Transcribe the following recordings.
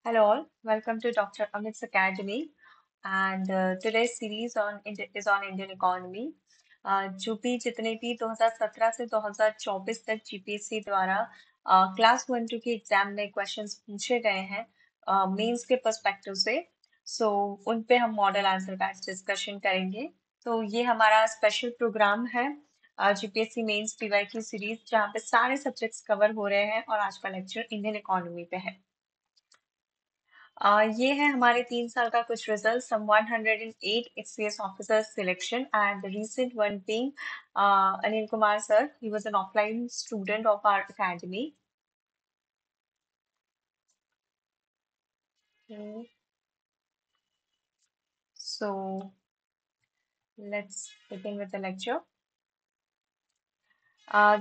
Hello all, welcome to Dr. Amit's Academy. And today's series is on Indian economy. जो भी जितने भी 2017 से 2024 तक जीपीएससी द्वारा क्लास 1-2 के एग्जाम में क्वेश्चंस पूछे गए हैं मेंस के पर्सपेक्टिव से, सो उन पे हम मॉडल आंसर का डिस्कशन करेंगे। तो ये हमारा स्पेशल प्रोग्राम है जीपीएससी मेंस पीवाईक्यू सीरीज, जहाँ पे सारे सब्जेक्ट्स कवर हो रहे हैं और आज का लेक्चर इंडियन इकोनॉमी पे है। ये है हमारे 3 साल का कुछ रिजल्ट, some 108 HCS officer selection and recent one being Anil Kumar sir. He was an offline student of our academy. Hmm. So let's begin with the lecture.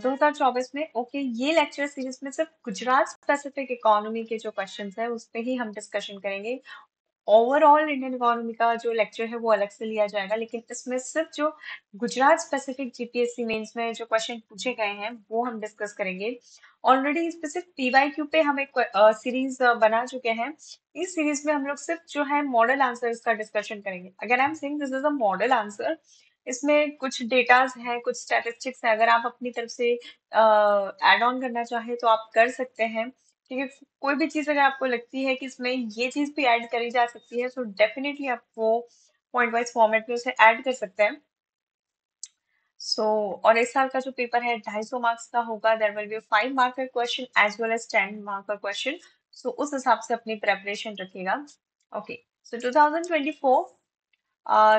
2024 में ओके, ये लेक्चर सीरीज में सिर्फ गुजरात स्पेसिफिक इकोनॉमी के जो questions है उस पे ही हम डिस्कशन करेंगे। ओवरऑल इंडियन इकोनॉमी का जो लेक्चर है वो अलग से लिया जाएगा, लेकिन इसमें सिर्फ जो गुजरात स्पेसिफिक जीपीएससी मेंस में जो क्वेश्चन पूछे गए हैं वो हम डिस्कस करेंगे। ऑलरेडी इस पे सिर्फ पीवाईक्यू पे हम एक सीरीज बना चुके हैं। इस सीरीज में हम लोग सिर्फ जो है मॉडल आंसर्स का डिस्कशन करेंगे। अगर I am saying this is a model answer, इसमें कुछ डेटाज हैं, कुछ स्टैटिस्टिक्स हैं। अगर आप अपनी तरफ से ऐड ऑन करना चाहें तो आप कर सकते हैं। ठीक है, कोई भी चीज अगर आपको लगती है कि इसमें ये चीज भी ऐड करी जा सकती है, तो डेफिनेटली आप वो पॉइंट वाइज फॉर्मेट में उसे ऐड कर सकते हैं। सो और इस साल का जो पेपर है 250 मार्क्स का होगा। There will be 5 marker question as well as 10 marker question. So उस हिसाब से अपनी प्रेपरेशन रखिएगा। Okay, so 2024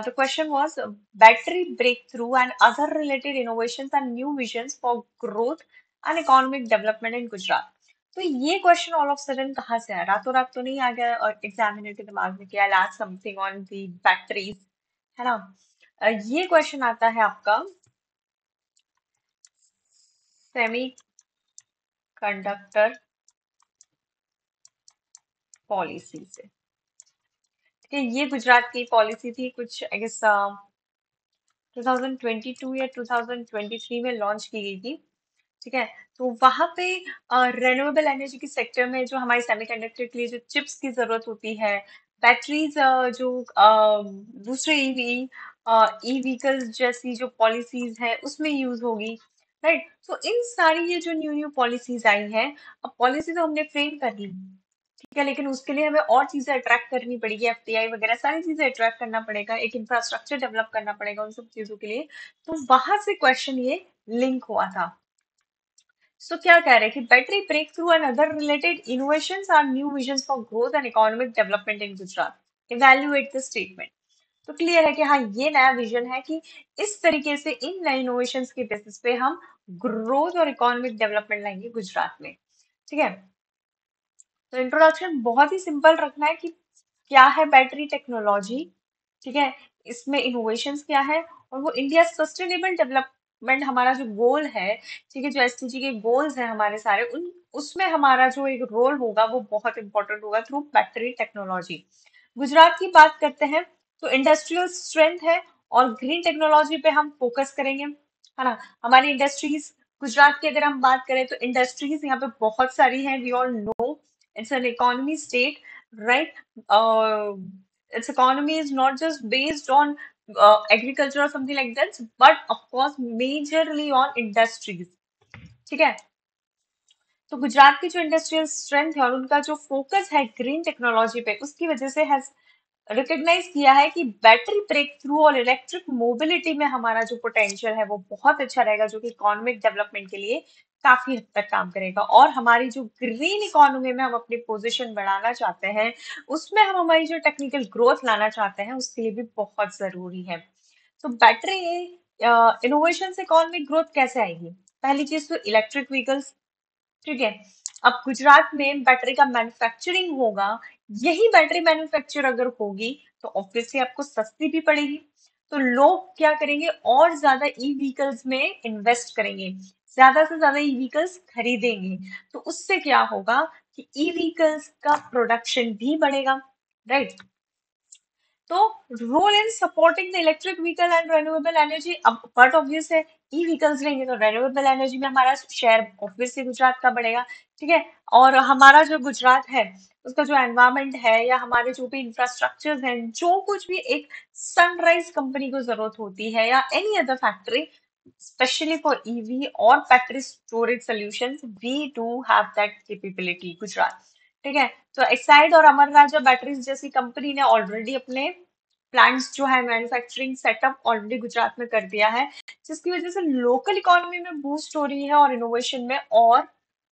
the question was battery breakthrough and other related innovations and new visions for growth and economic development in Gujarat. तो ये question all of sudden कहाँ से आया? रातों रात तो नहीं आ गया और एग्जामिनर के दिमाग में कि I ask something on the batteries, है ना? ये क्वेश्चन आता है आपका सेमी कंडक्टर पॉलिसी से। ठीक है, ये गुजरात की पॉलिसी थी, कुछ आई गेस 2022 या 2023 में लॉन्च की गई थी। ठीक है, तो वहां पे रेन्यूएबल एनर्जी के सेक्टर में जो हमारे सेमीकंडक्टर के लिए जो चिप्स की जरूरत होती है, बैटरीज, जो दूसरे ईवी ई व्हीकल्स जैसी जो पॉलिसीज है उसमें यूज होगी। राइट, तो इन सारी ये जो न्यू न्यू पॉलिसीज आई हैं, अब पॉलिसी तो हमने फ्रेम कर ली, ठीक है, लेकिन उसके लिए हमें और चीजें अट्रैक्ट करनी पड़ेगी, एफडीआई वगैरह सारी चीजें अट्रैक्ट करना पड़ेगा, एक इंफ्रास्ट्रक्चर डेवलप करना पड़ेगा उन सब चीजों के लिए। तो वहां से क्वेश्चन ये लिंक हुआ था। सो क्या कह रहे हैं कि battery breakthrough and other related innovations are new visions for growth and economic development in Gujarat. Evaluate the statement. तो क्लियर है कि हाँ, ये नया विजन है कि इस तरीके से इन नए इनोवेशंस के बेसिस पे हम ग्रोथ और इकोनॉमिक डेवलपमेंट लाएंगे गुजरात में। ठीक है, तो इंट्रोडक्शन बहुत ही सिंपल रखना है कि क्या है बैटरी टेक्नोलॉजी, ठीक है, इसमें इनोवेशंस क्या है, और वो इंडिया सस्टेनेबल डेवलपमेंट हमारा जो गोल है, ठीक है, जो एसडीजी के गोल्स हैं हमारे सारे, उन उसमें हमारा जो एक रोल होगा वो बहुत इंपॉर्टेंट होगा थ्रू बैटरी टेक्नोलॉजी। गुजरात की बात करते हैं तो इंडस्ट्रियल स्ट्रेंथ है और ग्रीन टेक्नोलॉजी पे हम फोकस करेंगे, है ना? हमारी इंडस्ट्रीज, गुजरात की अगर हम बात करें तो इंडस्ट्रीज यहाँ पे बहुत सारी हैं। We all know it's an economy state, right? its economy is not just based on agriculture or something like that, but of course majorly on industries। ठीक है, तो गुजरात की जो इंडस्ट्रियल स्ट्रेंथ है और उनका जो फोकस है ग्रीन टेक्नोलॉजी पे, उसकी वजह से हैज रिकॉग्नाइज किया है कि बैटरी ब्रेक थ्रू और इलेक्ट्रिक मोबिलिटी में हमारा जो पोटेंशियल है वो बहुत अच्छा रहेगा, जो कि इकोनॉमिक डेवलपमेंट के लिए काफी हद तक काम करेगा। और हमारी जो ग्रीन इकोनॉमी में हम अपनी पोजीशन बढ़ाना चाहते हैं, उसमें हम हमारी जो टेक्निकल ग्रोथ लाना चाहते हैं, उसके लिए भी बहुत जरूरी है। तो बैटरी इनोवेशन से इकोनॉमिक ग्रोथ कैसे आएगी? पहली चीज तो इलेक्ट्रिक व्हीकल्स। ठीक है, अब गुजरात में बैटरी का मैन्युफैक्चरिंग होगा, यही बैटरी मैन्युफैक्चर अगर होगी तो ऑब्वियसली आपको सस्ती भी पड़ेगी। तो लोग क्या करेंगे, और ज्यादा ई व्हीकल्स में इन्वेस्ट करेंगे, ज्यादा से ज्यादा ई व्हीकल्स खरीदेंगे। तो उससे क्या होगा कि ई व्हीकल्स का प्रोडक्शन भी बढ़ेगा, राइट? तो role in supporting the electric vehicle and renewable energy, अब बट ऑब्वियस है ई व्हीकल्स लेंगे तो रेन्यूएबल एनर्जी में हमारा शेयर ऑब्वियसली गुजरात का बढ़ेगा। ठीक है, और हमारा जो गुजरात है उसका जो एनवायरमेंट है या हमारे जो भी इंफ्रास्ट्रक्चर हैं, जो कुछ भी एक सनराइज कंपनी को जरूरत होती है या any other factory, especially for EV or battery storage solutions, we do have that capability Gujarat. ठीक है, तो एक्साइड और अमर राजा बैटरीज जैसी कंपनी ने ऑलरेडी अपने प्लांट्स जो है मैन्युफैक्चरिंग सेटअप ऑलरेडी गुजरात में कर दिया है, जिसकी वजह से लोकल इकोनॉमी में बूस्ट हो रही है और इनोवेशन में और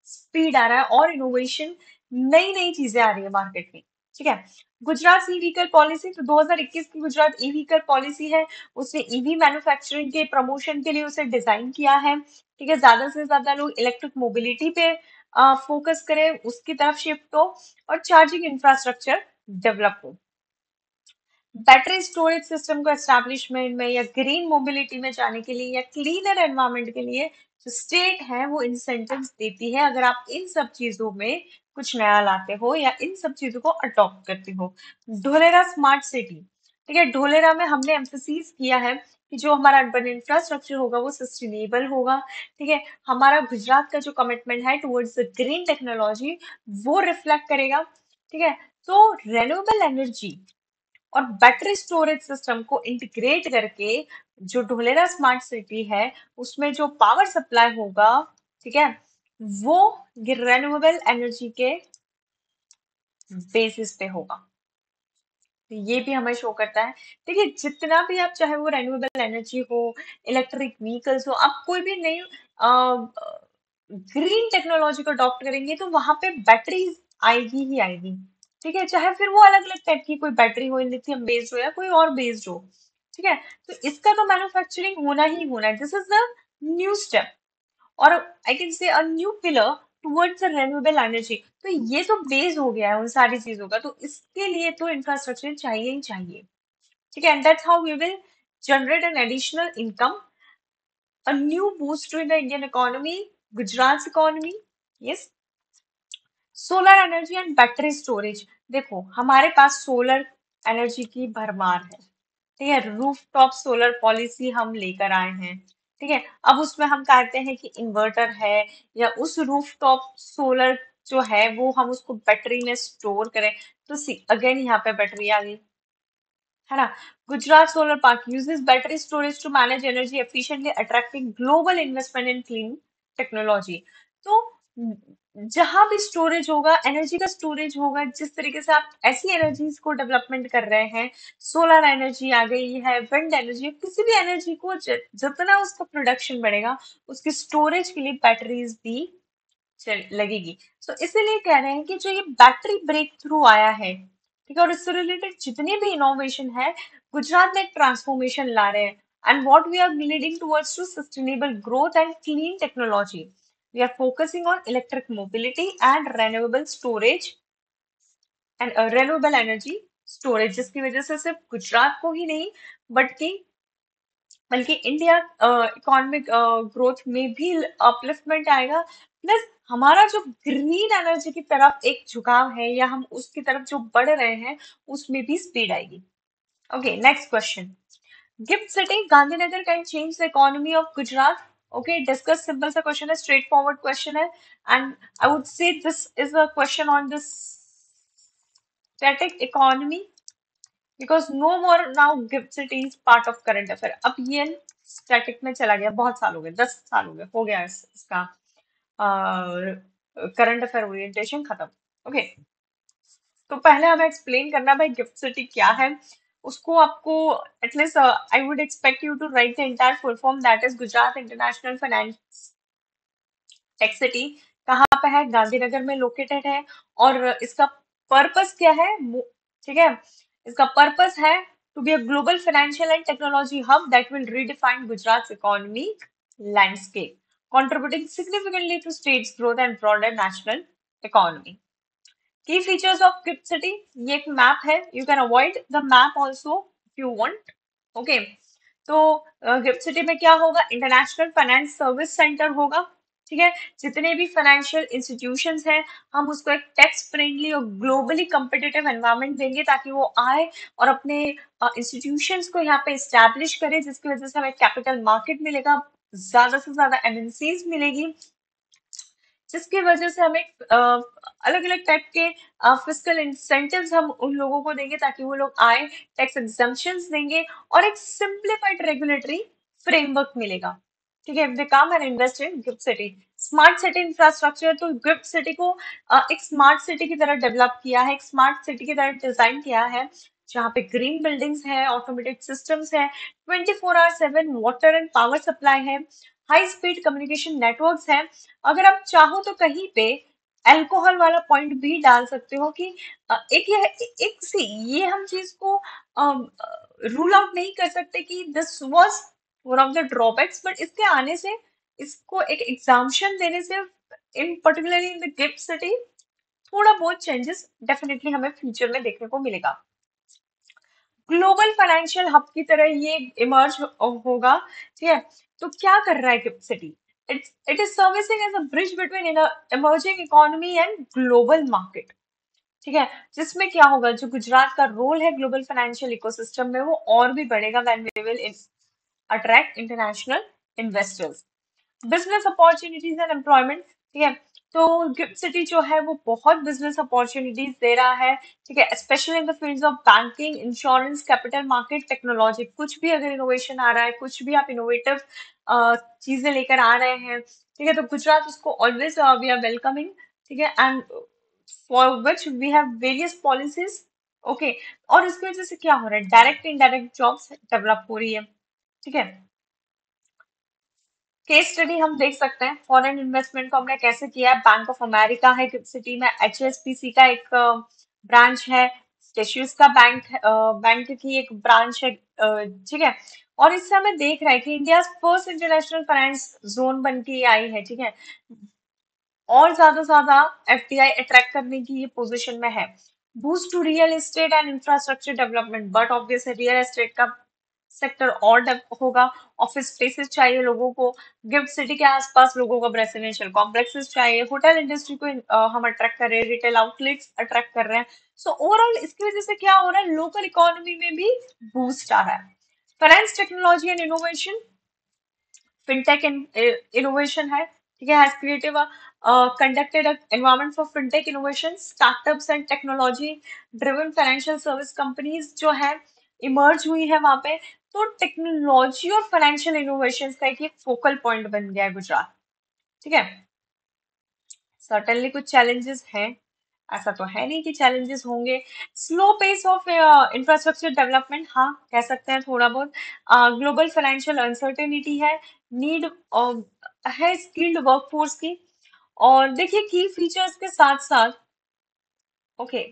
स्पीड आ रहा है और इनोवेशन, नई नई चीजें आ रही है मार्केट में। ठीक है, गुजरात ई व्हीकल पॉलिसी, तो 2021 की गुजरात ई व्हीकल पॉलिसी है, उसने ईवी मैन्युफैक्चरिंग के प्रमोशन के लिए उसे डिजाइन किया है। ठीक है, ज्यादा से ज्यादा लोग इलेक्ट्रिक मोबिलिटी पे फोकस करें, उसकी तरफ शिफ्ट हो और चार्जिंग इंफ्रास्ट्रक्चर डेवलप हो। बैटरी स्टोरेज सिस्टम को एस्टैब्लिशमेंट में या ग्रीन मोबिलिटी में जाने के लिए या क्लीनर एनवायरनमेंट के लिए जो स्टेट है वो इंसेंटिव्स देती है, अगर आप इन सब चीजों में कुछ नया लाते हो या इन सब चीजों को अडॉप्ट करते हो। ढोलेरा स्मार्ट सिटी, ठीक है, ढोलेरा में हमने एम्फेसिस किया है कि जो हमारा अर्बन इंफ्रास्ट्रक्चर होगा वो सस्टेनेबल होगा। ठीक है, हमारा गुजरात का जो कमिटमेंट है टुवर्ड्स द ग्रीन टेक्नोलॉजी वो रिफ्लेक्ट करेगा। ठीक है, तो रेन्यूएबल एनर्जी और बैटरी स्टोरेज सिस्टम को इंटीग्रेट करके जो ढोलेरा स्मार्ट सिटी है उसमें जो पावर सप्लाई होगा, ठीक है, वो रिन्यूएबल एनर्जी के बेसिस पे होगा। तो ये भी हमें शो करता है। देखिए, जितना भी आप चाहे वो रेन्यूएबल एनर्जी हो, इलेक्ट्रिक व्हीकल्स हो, आप कोई भी नई ग्रीन टेक्नोलॉजी को अडॉप्ट करेंगे तो वहां पे बैटरीज आएगी ही आएगी। ठीक है, चाहे फिर वो अलग अलग टाइप की कोई बैटरी हो, लिथियम बेस्ड हो या कोई और बेस्ड हो। ठीक है, तो इसका तो मैन्युफैक्चरिंग होना ही होना है। This is the new step और I can say a new pillar towards renewable energy. तो ये तो बेस हो गया है उन सारी चीजों का, तो इसके लिए तो इंफ्रास्ट्रक्चर चाहिए ही चाहिए। ठीक है, and that's how we will generate an additional income, a new boost to the Indian economy, Gujarat's economy. Yes, solar energy and battery storage. देखो, हमारे पास सोलर एनर्जी की भरमार है। ठीक है, रूफ टॉप सोलर पॉलिसी हम लेकर आए हैं। ठीक है, अब उसमें हम कहते हैं कि इन्वर्टर है या उस रूफ टॉप सोलर जो है वो हम उसको बैटरी में स्टोर करें, तो सी अगेन यहाँ पे बैटरी आ गई, है ना। Gujarat solar park uses battery storage to manage energy efficiently, attracting global investment in clean technology. तो जहां भी स्टोरेज होगा, एनर्जी का स्टोरेज होगा, जिस तरीके से आप ऐसी एनर्जीज को डेवलपमेंट कर रहे हैं, सोलर एनर्जी आ गई है, विंड एनर्जी, किसी भी एनर्जी को जितना उसका प्रोडक्शन बढ़ेगा उसकी स्टोरेज के लिए बैटरीज भी लगेगी। सो इसीलिए कह रहे हैं कि जो ये बैटरी ब्रेक थ्रू आया है, ठीक है, और इससे रिलेटेड जितनी भी इनोवेशन है, गुजरात में एक ट्रांसफॉर्मेशन ला रहे हैं। And what we are leading towards to sustainable growth and clean technology. We are focusing on electric mobility and renewable storage and renewable energy storage, जिसकी वजह से सिर्फ गुजरात को ही नहीं बल्कि इंडिया इकोनॉमिक ग्रोथ में भी अपलिफ्टमेंट आएगा। प्लस हमारा जो ग्रीन एनर्जी की तरफ एक झुकाव है या हम उसकी तरफ जो बढ़ रहे हैं उसमें भी स्पीड आएगी। Okay, next question. GIFT City Gandhinagar can change the economy of Gujarat. Okay, discuss, simple सा क्वेश्चन है, स्ट्रेट फॉरवर्ड क्वेश्चन है, and I would say this is a question on this static economy because no more now GIFT City is part of current affair. अब ये static में चला गया, बहुत साल हो गए, 10 साल हो गया इसका करंट अफेयर ओरिएंटेशन खत्म। ओके, तो पहले हमें एक्सप्लेन करना भाई गिफ्ट सिटी क्या है। उसको आपको at least I would expect you to write the entire full form, that is Gujarat International Finance Tech City. कहाँ पे है? गांधीनगर में लोकेटेड है। और इसका पर्पस क्या है? ठीक है, इसका पर्पस है to be a global financial and technology hub that will redefine Gujarat economic landscape, contributing significantly to state's growth and broader national economy. Key features of GIFT City, ये एक मैप है, you can avoid the map also if you want. Okay, तो GIFT city में क्या होगा? International finance service centre होगा। ठीक है। जितने भी फाइनेंशियल इंस्टीट्यूशंस हैं, हम उसको एक टैक्स फ्रेंडली और ग्लोबली कम्पिटिटिव एनवायरनमेंट देंगे ताकि वो आए और अपने इंस्टीट्यूशंस को यहाँ पे इस्टेब्लिश करे, जिसकी वजह से हमें कैपिटल मार्केट मिलेगा, ज्यादा से ज्यादा एमएनसीज मिलेगी, जिसकी वजह से हमें अलग अलग टाइप के फिस्कल इंसेंटिव्स हम उन लोगों को देंगे ताकि वो लोग आए, टैक्स एग्जम्पशंस देंगे और एक सिंप्लीफाइड रेगुलेटरी फ्रेमवर्क मिलेगा। ठीक है, they come and invest in GIFT City. Smart city infrastructure, तो गिफ्ट सिटी को एक स्मार्ट सिटी की तरह डेवलप किया है, एक स्मार्ट सिटी की तरह डिजाइन किया है, जहाँ पे ग्रीन बिल्डिंग्स है, ऑटोमेटेड सिस्टम्स है, 24/7 वाटर एंड पावर सप्लाई है, हाई स्पीड कम्युनिकेशन नेटवर्क्स है। अगर आप चाहो तो कहीं पे अल्कोहल वाला पॉइंट भी डाल सकते हो कि एक ये एक सी ये हम चीज को रूल आउट नहीं कर सकते कि this was one of the drawbacks, but इसके आने से, इसको एक एग्जाम्पशन देने से, in particularly in the gift city, थोड़ा बहुत चेंजेस डेफिनेटली हमें फ्यूचर में देखने को मिलेगा। ग्लोबल फाइनेंशियल हब की तरह ये इमर्ज होगा। ठीक है, तो क्या कर रहा है GIFT City? It is servicing as a bridge between emerging economy and global market. ठीक है, जिसमें क्या होगा, जो गुजरात का रोल है ग्लोबल फाइनेंशियल इकोसिस्टम में, वो और भी बढ़ेगा when we will attract international investors, business opportunities and employment. ठीक है, तो गिफ्ट सिटी जो है वो बहुत बिजनेस अपॉर्चुनिटीज दे रहा है। ठीक है, specially in the fields of banking, insurance, capital market, technology. कुछ भी अगर इनोवेशन आ रहा है, कुछ भी आप इनोवेटिव चीजें लेकर आ रहे हैं, ठीक है, तो गुजरात उसको ऑलवेज वी आर वेलकमिंग। ठीक है, and for which we have various policies. Okay, और इसकी वजह से क्या हो रहा है, डायरेक्ट इनडायरेक्ट जॉब्स डेवलप हो रही है। ठीक है, केस स्टडी हम देख सकते हैं, फॉरेन इन्वेस्टमेंट को हमने कैसे किया है। बैंक ऑफ अमेरिका है गिफ्ट सिटी में, एचएसबीसी का एक ब्रांच है, स्टेशियस का बैंक की एक ब्रांच है। ठीक है, और इससे हमें देख रहा है कि India first international finance zone बन के आई है। ठीक है, और ज्यादा एफडीआई अट्रैक्ट करने की ये पोजीशन में है। Boost to real estate and infrastructure development, but obvious real estate का सेक्टर और डेवलप होगा। ऑफिस स्पेसेस चाहिए लोगों को, गिफ्ट सिटी के आसपास लोगों को रेसिडेंशियल कॉम्प्लेक्सेस चाहिए, होटल इंडस्ट्री को हम अट्रैक्ट कर रहे हैं, रिटेल आउटलेट्स अट्रैक्ट कर रहे हैं। सो ओवरऑल इसकी वजह से क्या हो रहा है, लोकल इकोनॉमी में भी बूस्ट आ रहा है। Finance technology and innovation, fintech innovation है। ठीक है, has created conducted a environment for fintech innovation, startups and technology driven financial service companies जो है इमर्ज हुई है वहां पे। तो टेक्नोलॉजी और फाइनेंशियल इनोवेशन का एक फोकल पॉइंट बन गया है गुजरात। ठीक है, सर्टेनली कुछ चैलेंजेस हैं, ऐसा तो है नहीं कि चैलेंजेस होंगे। Slow pace of infrastructure development, हाँ कह सकते हैं थोड़ा बहुत। ग्लोबल फाइनेंशियल अनसर्टेनिटी है, नीड है स्किल्ड वर्कफोर्स की। और देखिए की फीचर्स के साथ साथ, ओके,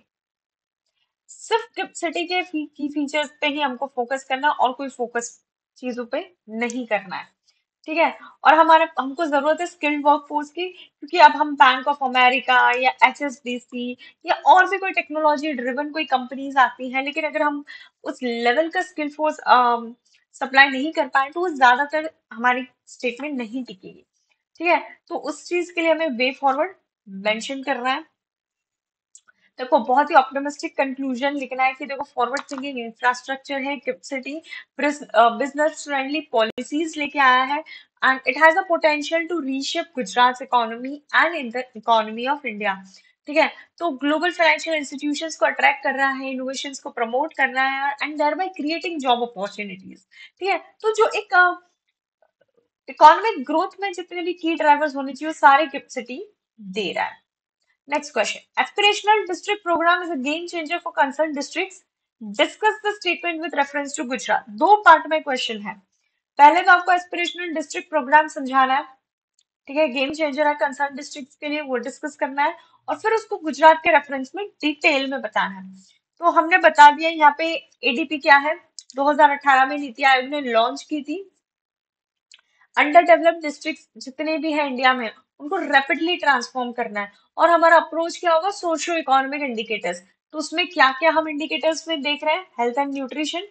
सिर्फ गिफ्ट सिटी के की फीचर्स पे ही हमको फोकस करना, और कोई फोकस चीजों पे नहीं करना है। ठीक है, और हमारे हमको जरूरत है स्किल्ड वर्कफोर्स की, क्योंकि अब हम बैंक ऑफ अमेरिका या एचएसबीसी या और भी कोई टेक्नोलॉजी ड्रिवन कोई कंपनीज आती हैं, लेकिन अगर हम उस लेवल का स्किल फोर्स सप्लाई नहीं कर पाए तो वो ज्यादातर हमारी स्टेट में नहीं टिकेगी। ठीक है, तो उस चीज के लिए हमें वे फॉरवर्ड मेंशन करना है। देखो बहुत ही ऑप्टिमिस्टिक कंक्लूजन लिखना है कि देखो फॉरवर्ड थिंकिंग इंफ्रास्ट्रक्चर है GIFT City, business friendly policies लेके आया है, and it has a potential to reshape Gujarat economy and in the economy of India. ठीक है, तो ग्लोबल फाइनेंशियल इंस्टीट्यूशंस को अट्रैक्ट कर रहा है, इनोवेशंस को प्रमोट कर रहा है, and thereby creating job opportunities. ठीक है, तो जो एक इकोनॉमिक ग्रोथ में जितने भी की ड्राइवर्स होने चाहिए वो सारे गिफ्ट सिटी दे रहा है। Next question. Aspirational district program is a game changer for concerned districts. Discuss the statement with reference to Gujarat. दो पार्ट में क्वेश्चन है। पहले तो आपको एस्पिरेशनल डिस्ट्रिक्ट प्रोग्राम समझाना है। ठीक है, गेम चेंजर है कंसर्न डिस्ट्रिक्ट के लिए, वो डिस्कस करना है, और फिर उसको गुजरात के रेफरेंस में डिटेल में बताना है। तो हमने बता दिया यहाँ पे एडीपी क्या है। 2018 में नीति आयोग ने लॉन्च की थी। अंडर डेवलप्ड डिस्ट्रिक्ट जितने भी हैं इंडिया में, उनको रैपिडली ट्रांसफॉर्म करना है। और हमारा अप्रोच क्या होगा, सोशियो इकोनॉमिक इंडिकेटर्स। तो उसमें क्या क्या हम इंडिकेटर्स में देख रहे हैं, health and nutrition,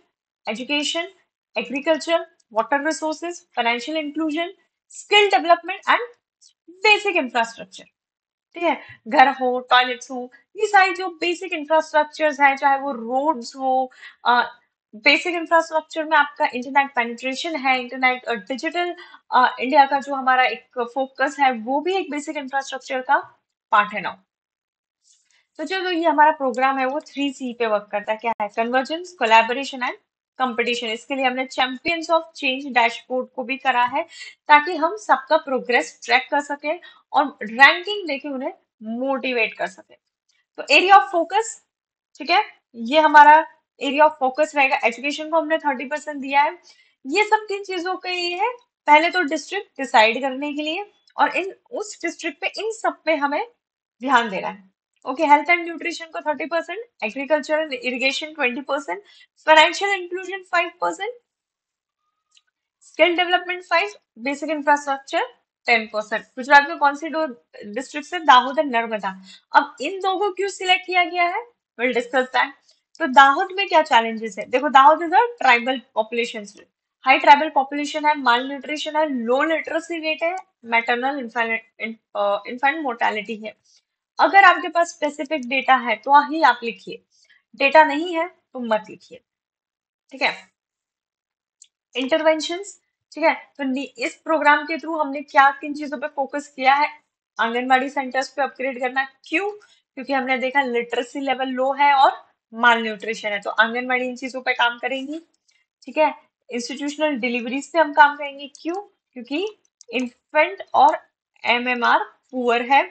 education, agriculture, water resources, financial inclusion, skill development and basic infrastructure, ठीक है, घर हो, टॉयलेट्स हो, ये सारी जो बेसिक इंफ्रास्ट्रक्चर्स हैं, चाहे वो रोड्स हो, बेसिक इंफ्रास्ट्रक्चर में आपका इंटरनेट पेनिट्रेशन है, इंटरनेट डिजिटल इंडिया का जो हमारा एक फोकस है वो भी एक बेसिक इंफ्रास्ट्रक्चर का पार्ट है ना। तो जो ये हमारा प्रोग्राम है वो 3C पे वर्क करता है, क्या है, कन्वर्जेंस, कोलैबोरेशन एंड कंपटीशन। इसके लिए हमने चैंपियंस ऑफ चेंज डैशबोर्ड को भी करा है ताकि हम सबका प्रोग्रेस ट्रैक कर सके और रैंकिंग देके उन्हें मोटिवेट कर सके। तो एरिया ऑफ फोकस, ठीक है, ये हमारा एरिया ऑफ फोकस रहेगा। एजुकेशन को हमने 30% दिया है। ये सब किन चीजों के लिए है, पहले तो डिस्ट्रिक्ट डिसाइड करने के लिए, और इन उस डिस्ट्रिक्ट पे इन सब पे हमें ध्यान देना है। ओके, हेल्थ एंड न्यूट्रिशन को 30%, agriculture and irrigation 20%, financial inclusion 5%, skill development 5, basic infrastructure 10%। Gujarat में कौन सी दो डिस्ट्रिक्ट है, दाहोद एंड नर्मदा। अब इन दो को क्यों सिलेक्ट किया गया है, विल डिस्कस दैट। तो दाहोद में क्या चैलेंजेस है, देखो Dahod is a tribal population, high tribal population है, माल न्यूट्रिशन है, लो लिटरेसी रेट है, मैटरनल इन्फेंट मोर्टेलिटी है। अगर आपके पास स्पेसिफिक डेटा है तो ही आप लिखिए, डेटा नहीं है तो मत लिखिए, ठीक है। इंटरवेंशंस, ठीक है, तो इस प्रोग्राम के थ्रू हमने क्या किन चीजों पे फोकस किया है, आंगनबाड़ी सेंटर्स पे अपग्रेड करना, क्यों, क्योंकि हमने देखा लिटरेसी लेवल लो है और माल न्यूट्रिशन है, तो आंगनबाड़ी इन चीजों पे काम करेंगी, ठीक है। इंस्टीट्यूशनल डिलीवरीज पे हम काम करेंगे, क्यों, क्योंकि इन्फेंट और एमएमआर पुअर है,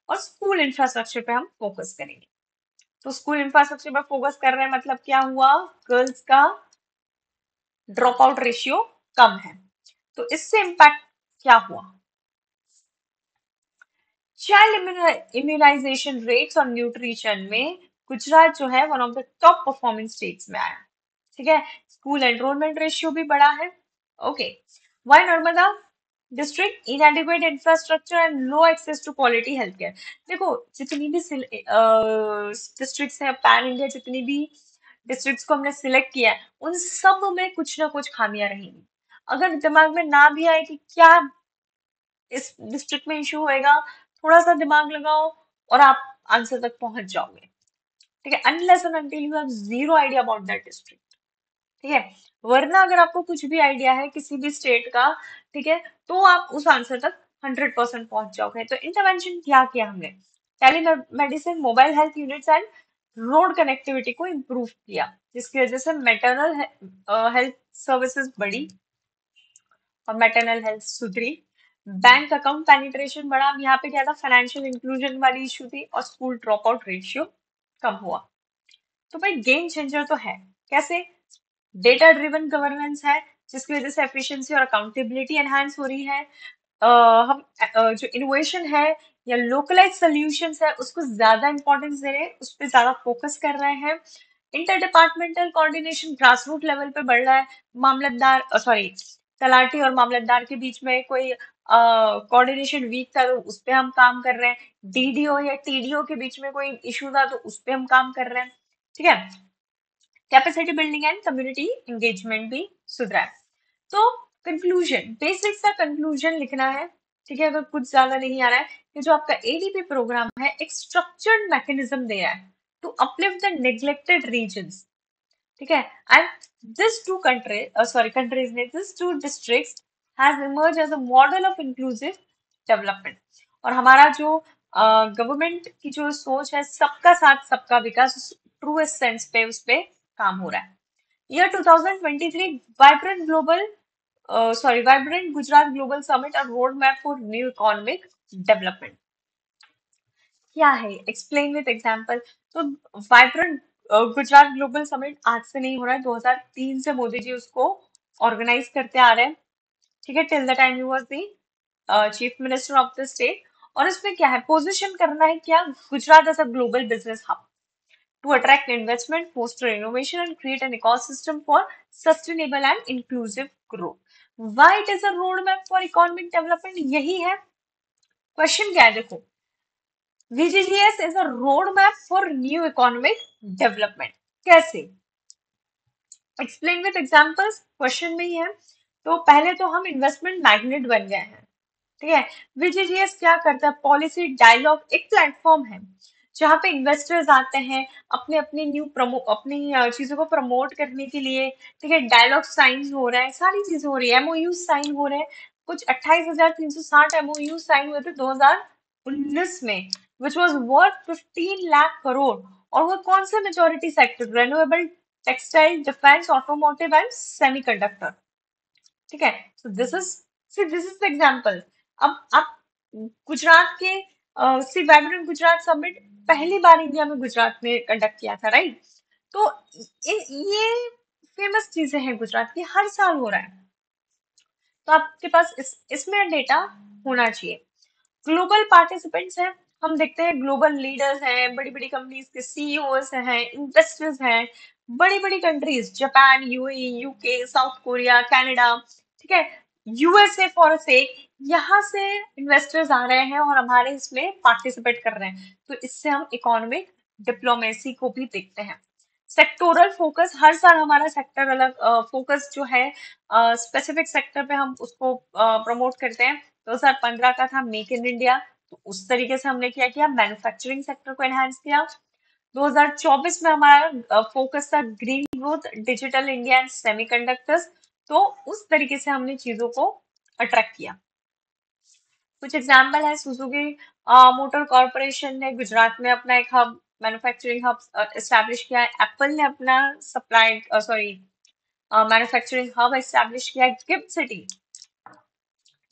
और स्कूल इंफ्रास्ट्रक्चर पे हम फोकस करेंगे। तो स्कूल इंफ्रास्ट्रक्चर पर फोकस कर रहे हैं मतलब क्या हुआ, गर्ल्स का ड्रॉप आउट रेशियो कम है, तो इससे इम्पैक्ट क्या हुआ, चाइल्ड इम्यूनाइजेशन रेट्स और न्यूट्रिशन में गुजरात जो है one of the top performing states में आया, ठीक है। स्कूल एनरोलमेंट रेशियो भी बड़ा है। Okay, why Narmada district, inadequate infrastructure and low access to quality health care. देखो जितनी भी डिस्ट्रिक्ट्स हैं पैन इंडिया, जितनी भी डिस्ट्रिक्ट्स को हमने सिलेक्ट किया है उन सब में कुछ ना कुछ खामियां रहेंगी। अगर दिमाग में ना भी आए कि क्या इस डिस्ट्रिक्ट में इशू होएगा, थोड़ा सा दिमाग लगाओ और आप आंसर तक पहुंच जाओगे, ठीक है, unless and until you have zero idea about that district, ठीक है। वरना अगर आपको कुछ भी आइडिया है किसी भी स्टेट का, ठीक है, तो आप उस आंसर तक 100% पहुंच जाओगे। तो इंटरवेंशन क्या किया हमने, telemedicine, mobile health units and road connectivity को इम्प्रूव किया, जिसकी वजह से मैटरनल हेल्थ सर्विसेज बढ़ी और मैटरनल हेल्थ सुधरी। बैंक अकाउंट पेनिट्रेशन बढ़ा, अब यहाँ पे क्या था, फाइनेंशियल इंक्लूजन वाली इशू थी, और स्कूल ड्रॉप आउट रेशियो कम हुआ। तो भाई गेम चेंजर तो है, कैसे, डेटा ड्रिवन गवर्नेंस है जिसकी वजह से एफिशिएंसी और अकाउंटेबिलिटी एनहांस हो रही है। हम जो इनोवेशन है या लोकलाइज सॉल्यूशंस है उसको ज्यादा इंपॉर्टेंस दे रहे हैं, उस पर ज्यादा फोकस कर रहे हैं। Interdepartmental coordination grass root level पे बढ़ रहा है, मामलतदार सॉरी तलाटी और मामलतदार के बीच में कोई कोऑर्डिनेशन वीक था तो उस पे हम काम कर रहे हैं, डीडीओ या टीडीओ के बीच में कोई इशू था तो उस पे हम काम कर रहे हैं, ठीक है। Capacity building and community engagement भी सुधरा है। तो कंक्लूजन, बेसिक सा कंक्लूजन लिखना है, ठीक है, अगर कुछ ज्यादा नहीं आ रहा है, ये जो आपका एडीपी प्रोग्राम है एक स्ट्रक्चर्ड मैकेनिज्म दे रहा है to uplift the neglected regions, ठीक है, एंड दिस टू कंट्रीज ने this two districts has emerge as a model of inclusive development. और हमारा जो गवर्नमेंट की जो सोच है सबका साथ सबका विकास ट्रूएस्ट सेंस पे उस पे काम हो रहा है। Year 2023 vibrant global vibrant Gujarat global summit और road map for new economic development क्या है, एक्सप्लेन विद एग्जांपल। तो वाइब्रेंट गुजरात ग्लोबल समिट आज से नहीं हो रहा है, 2003 से मोदी जी उसको ऑर्गेनाइज करते आ रहे हैं, ठीक है, till the time he was the chief minister of the state. और इसमें क्या है, पोजीशन करना है क्या, Gujarat as a global business hub to attract investment, foster innovation, and create an ecosystem for sustainable and inclusive growth. Why it is a roadmap for economic development? यही है question, क्या है देखो, VGGS is a roadmap for new economic development. कैसे, explain with examples, question में ही है। तो पहले तो हम इन्वेस्टमेंट मैग्नेट बन गए हैं, ठीक है। VGGS क्या करता है? पॉलिसी डायलॉग एक प्लेटफॉर्म है जहाँ पे इन्वेस्टर्स आते हैं अपने अपने अपनी चीजों को प्रमोट करने के लिए। ठीक है, डायलॉग साइन हो रहा है, सारी चीजें हो रही है, एमओयू साइन हो रहे हैं। कुछ 28,360 एमओयू साइन हुए थे 2019 में, which was worth 15 lakh crore. और वो कौन से? Majority sector, renewable, textile, defence, automotive and semiconductor. ठीक है। So this is the example. अब आप गुजरात के सी वाइब्रेंट गुजरात समिट पहली बार इंडिया में गुजरात में कंडक्ट किया था, राइट? तो ये फेमस चीजें हैं गुजरात की, हर साल हो रहा है। तो आपके पास इसमें डेटा होना चाहिए। ग्लोबल पार्टिसिपेंट्स हैं, हम देखते हैं ग्लोबल लीडर्स हैं, बड़ी बड़ी कंपनीज के सीईओज हैं, इन्वेस्टर्स हैं, बड़ी बड़ी countries, Japan, UAE, UK, south Korea, Canada. ठीक है, यूएसए फॉर से, यहाँ से इन्वेस्टर्स आ रहे हैं और हमारे इसमें पार्टिसिपेट कर रहे हैं। तो इससे हम इकोनॉमिक डिप्लोमेसी को भी देखते हैं। सेक्टोरल फोकस, हर साल हमारा सेक्टर अलग फोकस जो है स्पेसिफिक सेक्टर पे हम उसको प्रमोट करते हैं। 2015 का था मेक इन इंडिया, तो उस तरीके से हमने क्या किया? मैन्युफैक्चरिंग सेक्टर को एनहांस किया। 2024 में हमारा फोकस था green growth, digital India and semiconductors. तो उस तरीके से हमने चीजों को अट्रैक्ट किया। कुछ एग्जाम्पल है, सुजुकी मोटर कॉर्पोरेशन ने गुजरात में अपना एक हब, मैन्युफैक्चरिंग हब एस्टैब्लिश किया है। एप्पल ने अपना supply sorry manufacturing hub establish किया है गिफ्ट सिटी,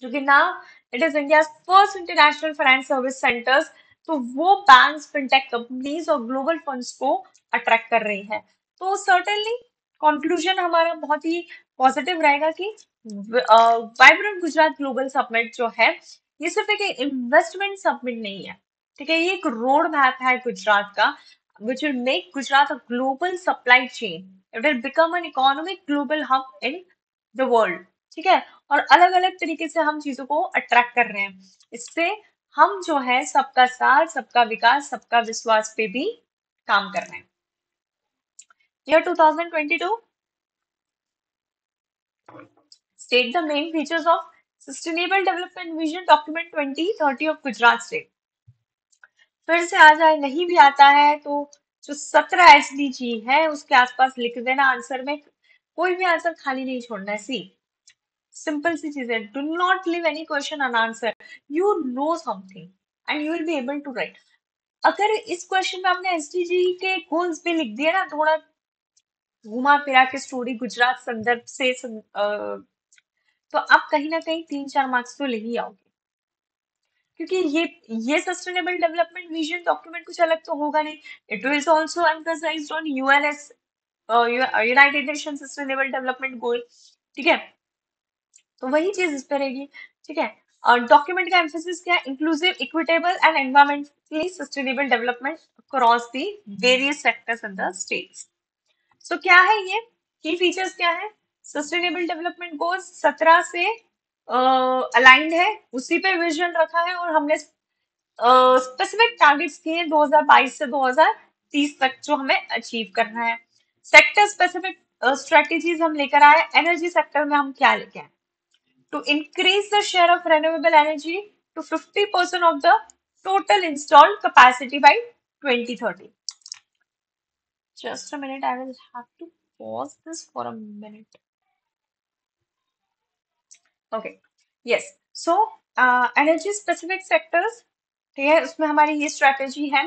जो कि now it is India first international finance service centres. तो वो बैंक्स, फिनटेक कंपनीज और ग्लोबल फंड्स को अट्रैक्ट कर रही है। तो सर्टेनली कंक्लूजन हमारा बहुत ही पॉजिटिव रहेगा कि वाइब्रेंट गुजरात ग्लोबल समिट जो है, ये सिर्फ एक इन्वेस्टमेंट समिट नहीं है। ठीक है, ये एक रोड मैप है गुजरात का, which will make Gujarat a global supply chain. It will become an economic global hub in the world. ठीक है, और अलग अलग तरीके से हम चीजों को अट्रैक्ट कर रहे हैं। इससे हम जो है सबका साथ, सबका विकास, सबका विश्वास पे भी काम कर रहे हैं। Year 2022, state the main features of Sustainable Development Vision Document 2030 of Gujarat State. फिर से आ जाए, नहीं भी आता है तो जो 17 SDG है उसके आसपास लिख देना आंसर में। कोई भी आंसर खाली नहीं छोड़ना है। सी सिंपल सी चीज है, do not leave any question unanswer. You know something and you will be able to write. अगर इस क्वेश्चन में आपने एसडीजी के गोल्स भी लिख दिया ना, थोड़ा घुमा फिरा के स्टोरी गुजरात संदर्भ से तो आप कहीं ना कहीं 3-4 मार्क्स तो ले ही आओगे। क्योंकि ये सस्टेनेबल डेवलपमेंट विजन डॉक्यूमेंट कुछ अलग तो होगा नहीं। It is also emphasised on UNS, united nation sustainable development goal. ठीक है, तो वही चीज इस पे रहेगी। ठीक है, और डॉक्यूमेंट का एम्फोसिस क्या है? Inclusive, equitable and environmentally sustainable development across the various sectors in the states. So क्या है ये की फीचर्स? क्या है? सस्टेनेबल डेवलपमेंट गोल्स 17 से अलाइंड है, उसी पे विजन रखा है, और हमने स्पेसिफिक टारगेट्स किए हैं 2022 से 2030 तक जो हमें अचीव करना है। सेक्टर स्पेसिफिक स्ट्रेटेजीज हम लेकर आए। एनर्जी सेक्टर में हम क्या लेके आए? To increase the share of renewable energy to 50% of the total installed capacity by 2030। Just a minute, I will have to pause this for a minute. Okay, yes. So, energy specific sectors, ठीक है, उसमें हमारी ये strategy है।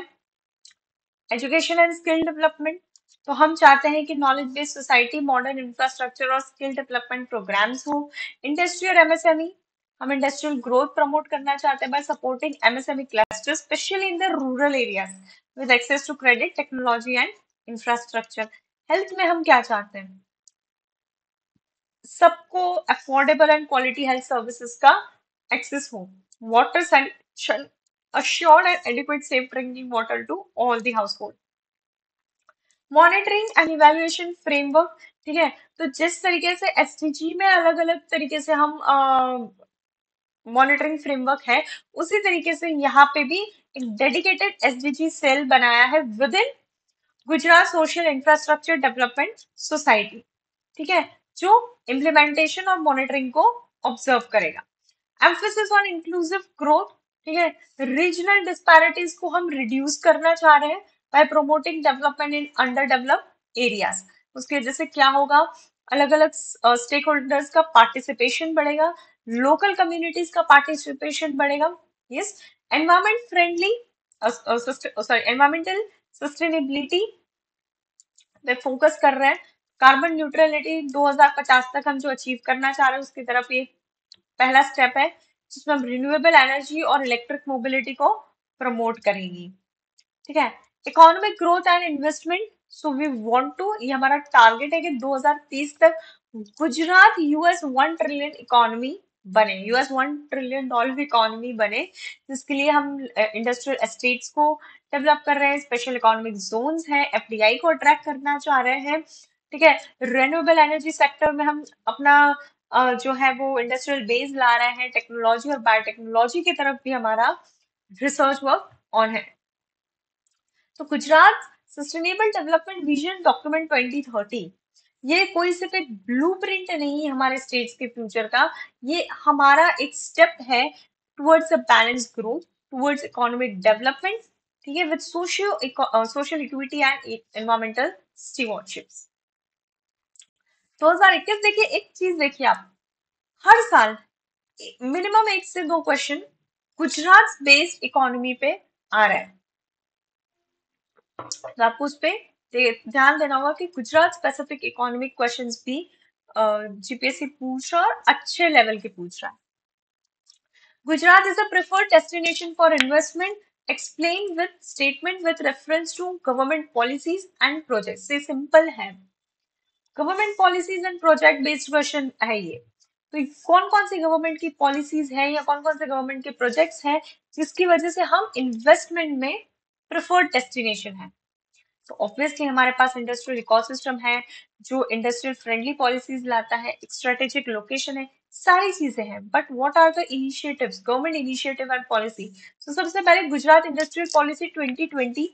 Education and skill development, तो हम चाहते हैं कि knowledge based society, modern infrastructure और स्किल डेवलपमेंट प्रोग्राम्स हो। इंडस्ट्री और एमएसएमई, हम इंडस्ट्रियल ग्रोथ प्रमोट करना चाहते हैं by supporting MSME cluster specially in the rural areas with access to credit, technology and infrastructure. Health में हम क्या चाहते हैं? सबको affordable and quality health services का एक्सेस हो। Water sanitation, assured and adequate safe drinking water to all the household. Monitoring and evaluation framework, ठीक है, तो जिस तरीके से एसडीजी में अलग अलग तरीके से हम मॉनिटरिंग फ्रेमवर्क है, उसी तरीके से यहाँ पे भी एक डेडिकेटेड एसडीजी सेल बनाया है with in Gujarat social infrastructure development society. ठीक है, जो इम्प्लीमेंटेशन और मॉनिटरिंग को ऑब्जर्व करेगा। एम्फेसिस ऑन इंक्लूसिव ग्रोथ, ठीक है। रीजनल डिस्पैरिटीज को हम रिड्यूस करना चाह रहे हैं by promoting development in underdeveloped areas. उसकी वजह से क्या होगा, अलग अलग स्टेक होल्डर्स का पार्टिसिपेशन बढ़ेगा, लोकल कम्युनिटीज का पार्टिसिपेशन बढ़ेगा। Yes, environment friendly, sorry, environmental sustainability पे फोकस कर रहे हैं। कार्बन न्यूट्रलिटी 2050 तक हम जो अचीव करना चाह रहे हैं उसकी तरफ ये पहला स्टेप है, जिसमें हम रिन्यूएबल एनर्जी और इलेक्ट्रिक मोबिलिटी को प्रमोट करेंगी। ठीक है। Economic growth and investment, so we want to, ये हमारा टारगेट है कि 2030 तक गुजरात US $1 ट्रिलियन इकोनॉमी बने, US $1 ट्रिलियन इकोनॉमी बने, जिसके लिए हम इंडस्ट्रियल एस्टेट्स को डेवलप कर रहे हैं, स्पेशल इकोनॉमिक जोन्स हैं, FDI को अट्रैक्ट करना चाह रहे हैं। ठीक है। रिन्यूएबल एनर्जी सेक्टर में हम अपना जो है वो इंडस्ट्रियल बेस ला रहे हैं, टेक्नोलॉजी और बायोटेक्नोलॉजी की तरफ भी हमारा रिसर्च वर्क ऑन है। तो Gujarat sustainable development vision document 2030, ये कोई सिर्फ एक ब्लूप्रिंट नहीं है हमारे स्टेट्स के फ्यूचर का, ये हमारा एक स्टेप है towards a balance growth, towards economic development, ठीक है, with social equity and environmental stewardships. 2021 देखिए, एक चीज देखिए आप, हर साल मिनिमम 1 से 2 क्वेश्चन गुजरात बेस्ड इकोनॉमी पे आ रहा है। तो आपको उस पे ध्यान देना होगा कि गुजरात स्पेसिफिक इकोनॉमिक क्वेश्चंस भी जीपीएससी पूछ रहा है और अच्छे लेवल के पूछ रहा है। Gujarat is a preferred destination for investment, explain with statement with reference to government policies and projects. ये सिंपल है, government policies and project based question है ये। तो कौन कौन सी गवर्नमेंट की पॉलिसीज है या कौन कौन से गवर्नमेंट के प्रोजेक्ट्स हैं जिसकी वजह से हम इन्वेस्टमेंट में प्रेफर्ड डेस्टिनेशन है। तो ऑब्वियसली हमारे पास इंडस्ट्रियल इकोसिस्टम है जो इंडस्ट्रियल फ्रेंडली पॉलिसीज लाता है, एक स्ट्रेटेजिक लोकेशन है, सारी चीजें हैं। But what are the initiatives, government initiative and policy? तो सबसे पहले गुजरात इंडस्ट्रियल पॉलिसी 2020,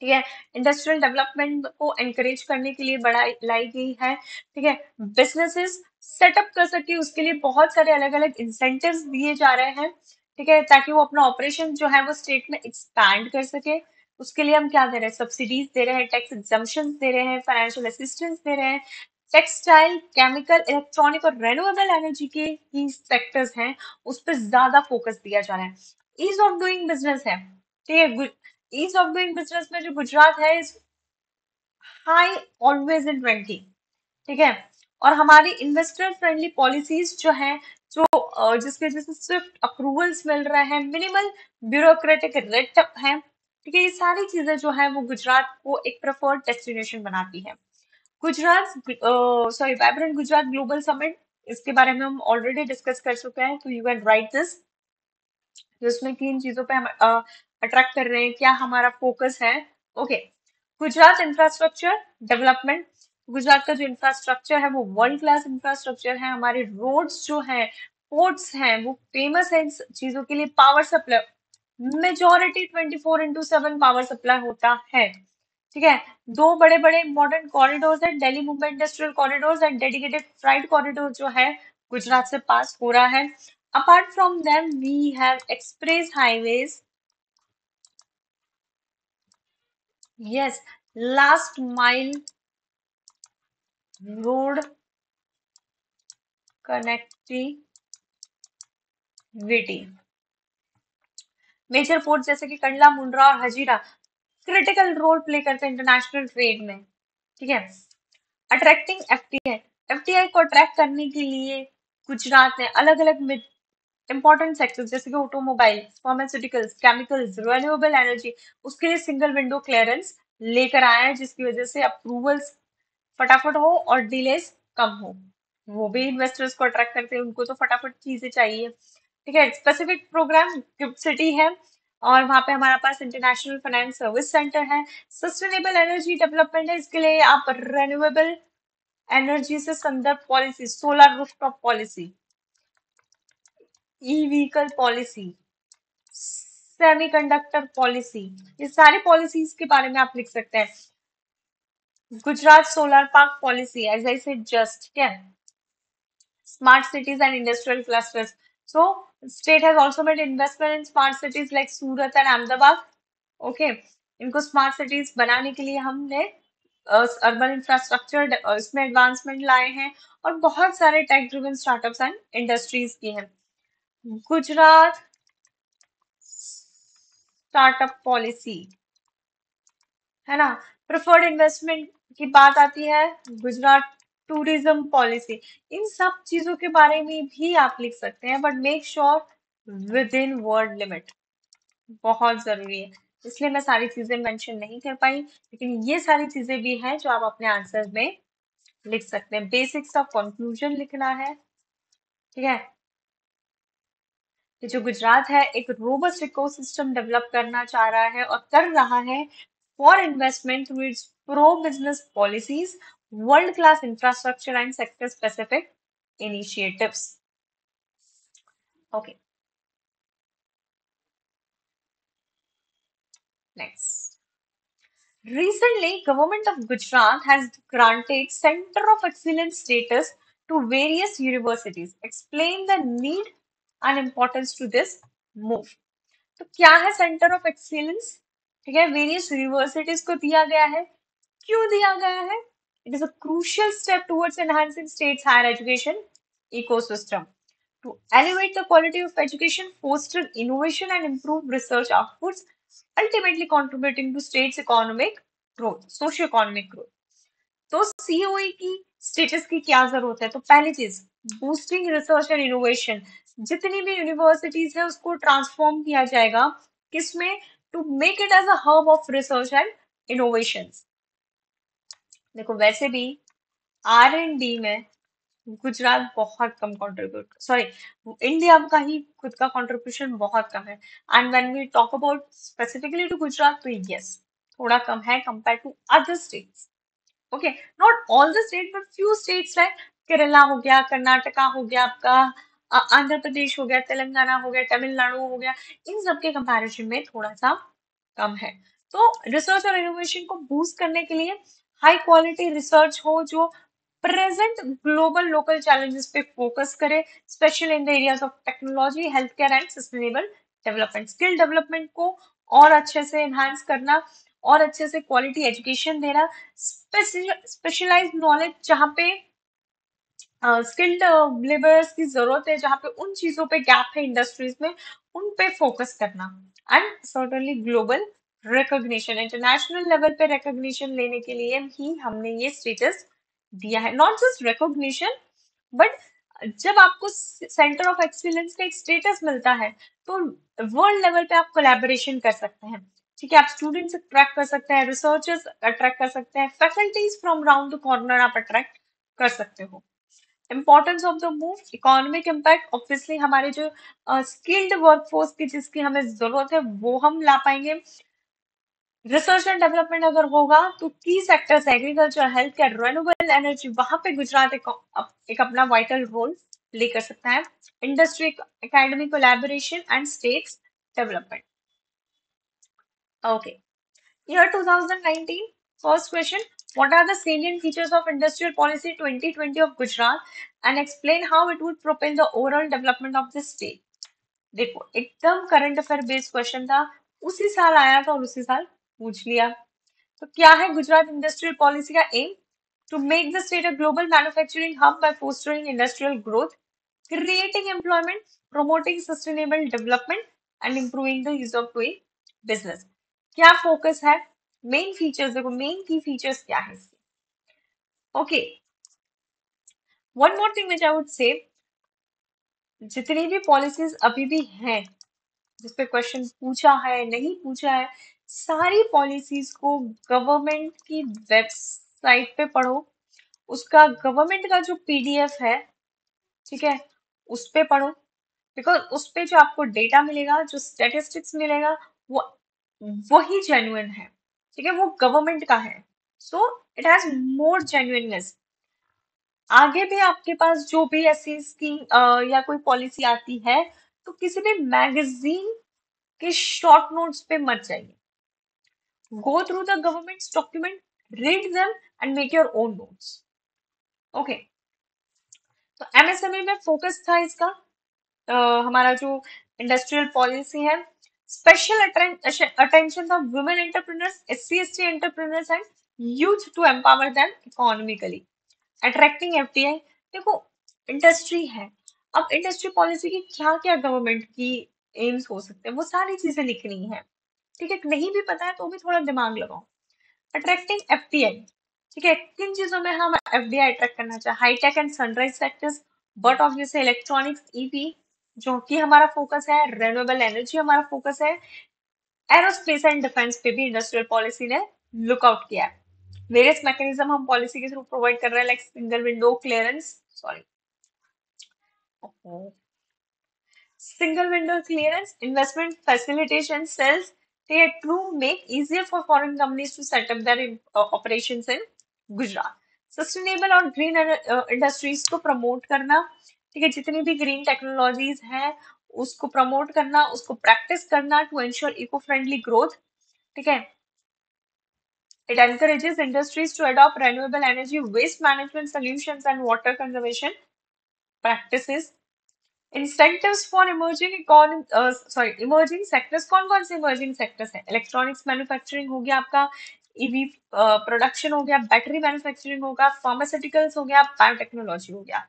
ठीक है, इंडस्ट्रियल डेवलपमेंट को एनकरेज करने के लिए बढ़ाई लाई गई है। ठीक है, बिजनेसेस सेटअप कर सके उसके लिए बहुत सारे अलग अलग इंसेंटिव्स दिए जा रहे हैं। ठीक है, ताकि वो अपना ऑपरेशन जो है वो स्टेट में एक्सपैंड कर सके। उसके लिए हम क्या दे रहे हैं, सब्सिडीज दे रहे हैं, टैक्स एग्जम्पशन दे रहे हैं, फाइनेंशियल असिस्टेंस दे रहे हैं। टेक्सटाइल, केमिकल, इलेक्ट्रॉनिक और रेन्यूएबल एनर्जी के ही सेक्टर्स हैं, उस पर ज्यादा फोकस दिया जा रहा है। ईज ऑफ डूइंग बिजनेस है, ठीक है, ईज ऑफ डूइंग बिजनेस में जो गुजरात है इज हाई ऑलवेज इन 20, ठीक है। और हमारी इन्वेस्टर फ्रेंडली पॉलिसीज जो है, जो जिसकी वजह से स्विफ्ट अप्रूवल्स मिल रहे हैं, मिनिमल ब्यूरोक्रेटिक रेट है, ठीक है, ये सारी चीजें जो है वो गुजरात को एक प्रेफर्ड डेस्टिनेशन बनाती है। Gujarat, sorry, vibrant Gujarat global summit, इसके बारे में हम ऑलरेडी डिस्कस कर चुके हैं, तो यू कैन राइट दिस। जिसमें किन चीजों पे हम अट्रैक्ट कर रहे हैं, क्या हमारा फोकस है। Okay, Gujarat infrastructure development, Gujarat का जो इंफ्रास्ट्रक्चर है वो वर्ल्ड क्लास इंफ्रास्ट्रक्चर है। हमारे रोड्स जो है, पोर्ट्स हैं, वो फेमस है इन चीजों के लिए। Power supply, majority 24/7 power supply होता है। ठीक है, दो बड़े बड़े मॉडर्न कॉरिडोर्स है, Delhi Mumbai industrial corridors and dedicated freight corridor जो है गुजरात से पास हो रहा है। Apart from them we have express highways, yes, last mile road connectivity, major port जैसे कि कंडला, मुंड्रा और हजीरा क्रिटिकल रोल प्ले करते हैं इंटरनेशनल ट्रेड में। ठीक है, अट्रैक्टिंग एफटीआई, एफटीआई को अट्रैक्ट करने के लिए गुजरात ने अलग अलग इंपॉर्टेंट सेक्टर्स जैसे कि automobile, pharmaceuticals, chemicals, renewable energy, उसके लिए सिंगल विंडो क्लियरेंस लेकर आया है, जिसकी वजह से अप्रूवल्स फटाफट हो और डिलेस कम हो। वो भी इन्वेस्टर्स को अट्रैक्ट करते हैं, उनको तो फटाफट चीजें चाहिए। ठीक है, स्पेसिफिक प्रोग्राम गिफ्ट सिटी है और वहां पे हमारे पास इंटरनेशनल फाइनेंस सर्विस सेंटर है। सस्टेनेबल एनर्जी डेवलपमेंट है, इसके लिए आप रिन्यूएबल एनर्जी से संदर्भ policy, solar rooftop policy, e vehicle policy, semiconductor policy, ये सारी पॉलिसीज के बारे में आप लिख सकते हैं। Gujarat solar park policy, as I said just, क्या smart cities and industrial clusters. So state has also made investment in smart cities like Surat and Ahmedabad. Okay, इनको स्मार्ट सिटीज बनाने के लिए हमने अर्बन इंफ्रास्ट्रक्चर इसमें एडवांसमेंट लाए हैं और बहुत सारे tech driven startups and industries की हैं। गुजरात स्टार्टअप पॉलिसी है ना, प्रेफर्ड इन्वेस्टमेंट की बात आती है, गुजरात टूरिज्म पॉलिसी, इन सब चीजों के बारे में भी आप लिख सकते हैं, but make sure with in word limit, बहुत जरूरी है। इसलिए मैं सारी चीजें मेंशन नहीं कर पाई, लेकिन ये सारी चीजें भी हैं जो आप अपने आंसर में लिख सकते हैं। बेसिक्स ऑफ कंक्लूजन लिखना है, ठीक है। कि जो गुजरात है एक रोबस्ट इकोसिस्टम डेवलप करना चाह रहा है और कर रहा है for investment through it's pro business policies, world class infrastructure and sector specific initiatives. Okay, next. Recently, Government of Gujarat has granted Center of Excellence status to various universities. Explain the need and importance to this move. तो क्या है centre of excellence? ठीक है, various universities को दिया गया है। क्यों दिया गया है? It is a crucial step towards enhancing state's higher education ecosystem to elevate the quality of education, foster innovation, and improve research outputs, ultimately contributing to states' economic growth, socio-economic growth. तो COE की status की क्या जरूरत है? तो पहली चीज, boosting research and innovation. जितनी भी यूनिवर्सिटीज है उसको ट्रांसफॉर्म किया जाएगा किसमें? To make it as a hub of research and innovation. देखो वैसे भी आर एंड डी में गुजरात बहुत कम कंट्रीब्यूट, सॉरी, इंडिया का ही खुद का कंट्रीब्यूशन बहुत कम है। And when we talk about specifically to Gujarat, तो यस, थोड़ा कम है compare to other states. Okay, not all the state but few states like Kerala हो गया, कर्नाटका हो गया, आपका आंध्र प्रदेश हो गया, तेलंगाना हो गया, तमिलनाडु हो गया, इन सब के कंपैरिजन में थोड़ा सा कम है। तो रिसर्च और इनोवेशन को बूस्ट करने के लिए हाई क्वालिटी रिसर्च हो जो प्रेजेंट ग्लोबल लोकल चैलेंजेस पे फोकस करे, special in the areas of technology, health care and sustainable development. Skill development को और अच्छे से एनहांस करना और अच्छे से क्वालिटी एजुकेशन देना, स्पेशलाइज्ड नॉलेज जहाँ पे स्किल्ड लेबर्स की जरूरत है, जहाँ पे उन चीजों पे गैप है इंडस्ट्रीज में, उन पे फोकस करना। And certainly global recognition, international level पे रिकॉग्निशन लेने के लिए ही हमने ये स्टेटस दिया है। नॉट जस्ट रिकॉग्निशन, बट जब आपको सेंटर ऑफ एक्सीलेंस का एक स्टेटस मिलता है तो वर्ल्ड लेवल पे आप कोलैबोरेशन कर सकते हैं। ठीक है, आप स्टूडेंट्स अट्रैक्ट कर सकते हैं, रिसर्चर्स अट्रैक्ट कर सकते हैं, faculties from round the corner आप अट्रैक्ट कर सकते हो। Importance of the move, economic impact, obviously हमारे जो स्किल्ड वर्कफोर्स की जिसकी हमें जरूरत है वो हम ला पाएंगे। रिसर्च एंड डेवलपमेंट अगर होगा तो की sectors agriculture, health care, renewable energy, वहां पे गुजरात एक अपना वाइटल रोल प्ले कर सकता है। Industry, academic collaboration and states development. Okay, year 2019, first question, what are the salient features of industrial policy 2020 of Gujarat and explain how it would propel the overall development of the state? देखो एकदम current affair based question था, उसी साल आया था और उसी साल पूछ लिया। तो क्या है गुजरात इंडस्ट्रियल पॉलिसी का aim? To make the state a global manufacturing hub by fostering industrial growth, creating employment, promoting sustainable development and improving the use of doing business. क्या फोकस है? मेन फीचर्स देखो, मेन की features क्या है इसके? Okay, one more thing which I would say, जितनी भी policies अभी भी हैं जिसपे क्वेश्चन पूछा है नहीं पूछा है, सारी पॉलिसीज को गवर्नमेंट की वेबसाइट पे पढ़ो, उसका गवर्नमेंट का जो पीडीएफ है, ठीक है, उस पे पढ़ो। बिकॉज उस पे जो आपको डेटा मिलेगा, जो स्टेटिस्टिक्स मिलेगा, वो वही जेन्युइन है, ठीक है, वो गवर्नमेंट का है। So it has more genuineness. आगे भी आपके पास जो भी ऐसी स्कीम या कोई पॉलिसी आती है तो किसी भी मैगजीन के शॉर्ट नोट्स पे मत जाइए। Go through the government's document, read them and make your own notes. Okay, तो एमएसएमई में फोकस था इसका। अ, हमारा जो इंडस्ट्रियल पॉलिसी है, स्पेशल अटेंशन था women entrepreneurs, SC ST entrepreneurs and youth to empower them economically, attracting FDI. देखो, industry है, अब इंडस्ट्री पॉलिसी की क्या क्या गवर्नमेंट की एम्स हो सकते हैं, वो सारी चीजें लिखनी है। ठीक है, नहीं भी पता है तो भी थोड़ा दिमाग लगाओ। अट्रैक्टिंग एफडीआई, ठीक है, किन चीजों में हम एफडीआई अट्रैक्ट करना चाहे, high tech and sunrise sectors, but obviously electronics, EV जो कि हमारा फोकस है, रेन्यूएबल एनर्जी हमारा फोकस है, एरोस्पेस एंड डिफेंस पे भी इंडस्ट्रियल पॉलिसी ने लुकआउट किया है। वेरियस मैकेनिज्म हम पॉलिसी के थ्रू प्रोवाइड कर रहे हैं, like single window clearance, sorry, single window clearance, investment facilitation cells, they to make easier for foreign companies to set up their operations in Gujarat. Sustainable और green industries को promote करना, ठीक है, जितनी भी ग्रीन टेक्नोलॉजीज हैं उसको promote करना, उसको प्रैक्टिस करना to ensure eco friendly growth. ठीक है, it encourages industries to adopt renewable energy, waste management solutions and water conservation practices. Incentives for emerging emerging sectors, कौन कौन से इमर्जिंग सेक्टर्स हैं, इलेक्ट्रॉनिक्स मैन्युफैक्चरिंग हो गया आपका, ईवी प्रोडक्शन हो गया, बैटरी मैन्युफैक्चरिंग होगा, फार्मास्यूटिकल्स हो गया, बायोटेक्नोलॉजी हो गया।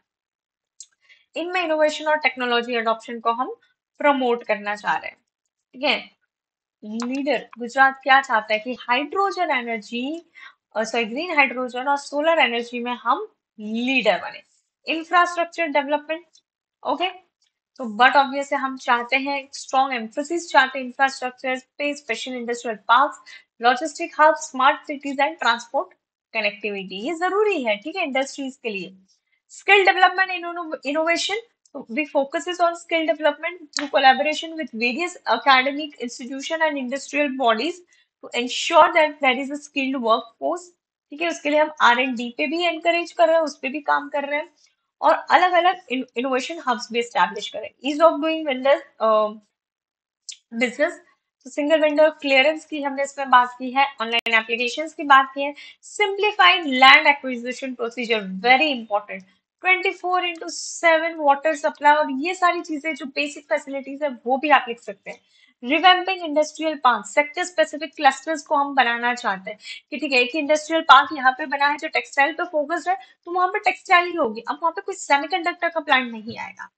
इनमें इनोवेशन और टेक्नोलॉजी अडॉप्शन को हम प्रमोट करना चाह रहे हैं। ठीक है, लीडर गुजरात क्या चाहता है कि hydrogen energy, sorry green hydrogen और सोलर एनर्जी में हम लीडर बने। इंफ्रास्ट्रक्चर डेवलपमेंट, ओके, तो बट ऑब्वियसली हम चाहते हैं स्ट्रॉन्ग एम्फोसिस चाहते हैं इंफ्रास्ट्रक्चर पे, special industrial parks, logistic hub, smart cities and transport connectivity, ये जरूरी है, ठीक है, इंडस्ट्रीज के लिए। Skill development and innovation, we focuses on skill development through collaboration with various academic institution and industrial bodies to ensure that there is a skilled workforce। ठीक है, उसके लिए हम R&D पे भी एनकरेज कर रहे हैं, उस पे भी काम कर रहे हैं, और अलग अलग इनोवेशन हब्स भी एस्टैब्लिश करें। Ease of doing vendor business, तो सिंगल वेंडर क्लियरेंस की हमने इसमें बात की है, ऑनलाइन एप्लीकेशंस की बात की है, simplified land acquisition procedure, very important, 24/7 water supply, और ये सारी चीजें जो बेसिक फैसिलिटीज है वो भी आप लिख सकते हैं। Revamping industrial park, sector specific clusters को हम बनाना चाहते हैं कि ठीक है, एक इंडस्ट्रियल पार्क यहाँ पे बना है जो टेक्सटाइल पे फोकस्ड है, तो वहां पे टेक्सटाइल ही होगी, अब वहां पे कोई सेमीकंडक्टर का प्लांट नहीं आएगा।